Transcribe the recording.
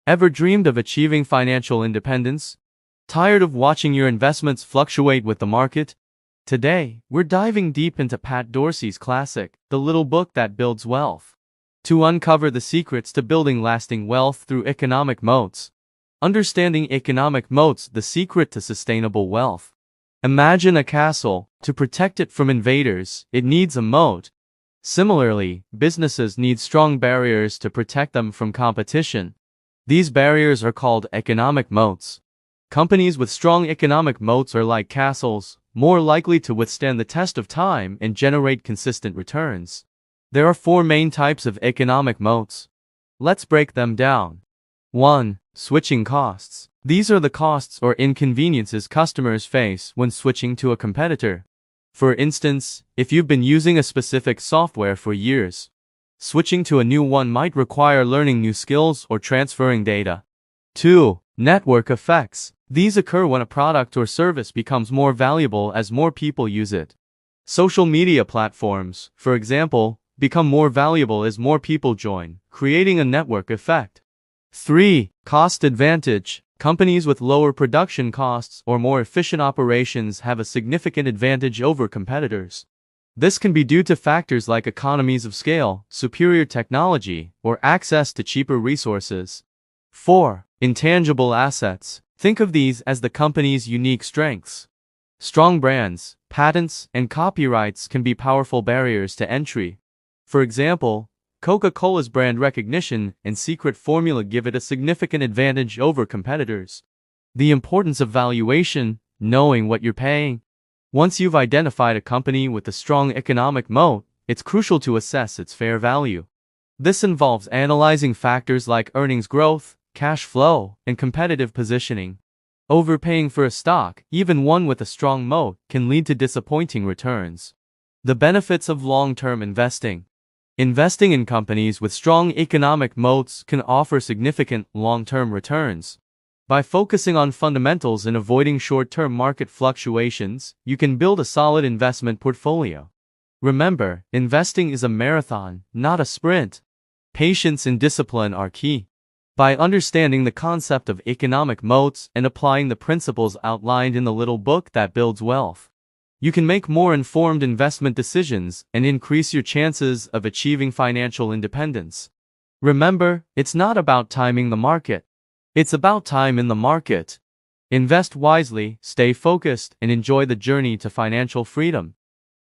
Ever dreamed of achieving financial independence? Tired of watching your investments fluctuate with the market? Today, we're diving deep into Pat Dorsey's classic, The Little Book That Builds Wealth, to uncover the secrets to building lasting wealth through economic moats. Understanding economic moats, the secret to sustainable wealth. Imagine a castle. To protect it from invaders, it needs a moat. Similarly, businesses need strong barriers to protect them from competition. These barriers are called economic moats. Companies with strong economic moats are like castles, more likely to withstand the test of time and generate consistent returns. There are four main types of economic moats. Let's break them down. 1. Switching costs. These are the costs or inconveniences customers face when switching to a competitor. For instance, if you've been using a specific software for years, switching to a new one might require learning new skills or transferring data. 2. Network effects. These occur when a product or service becomes more valuable as more people use it. Social media platforms, for example, become more valuable as more people join, creating a network effect. 3. Cost advantage. Companies with lower production costs or more efficient operations have a significant advantage over competitors. This can be due to factors like economies of scale, superior technology, or access to cheaper resources. 4. Intangible assets. Think of these as the company's unique strengths. Strong brands, patents, and copyrights can be powerful barriers to entry. For example, Coca-Cola's brand recognition and secret formula give it a significant advantage over competitors. The importance of valuation, knowing what you're paying. Once you've identified a company with a strong economic moat, it's crucial to assess its fair value. This involves analyzing factors like earnings growth, cash flow, and competitive positioning. Overpaying for a stock, even one with a strong moat, can lead to disappointing returns. The benefits of long-term investing. Investing in companies with strong economic moats can offer significant long-term returns. By focusing on fundamentals and avoiding short-term market fluctuations, you can build a solid investment portfolio. Remember, investing is a marathon, not a sprint. Patience and discipline are key. By understanding the concept of economic moats and applying the principles outlined in The Little Book That Builds Wealth, you can make more informed investment decisions and increase your chances of achieving financial independence. Remember, it's not about timing the market. It's about time in the market. Invest wisely, stay focused, and enjoy the journey to financial freedom.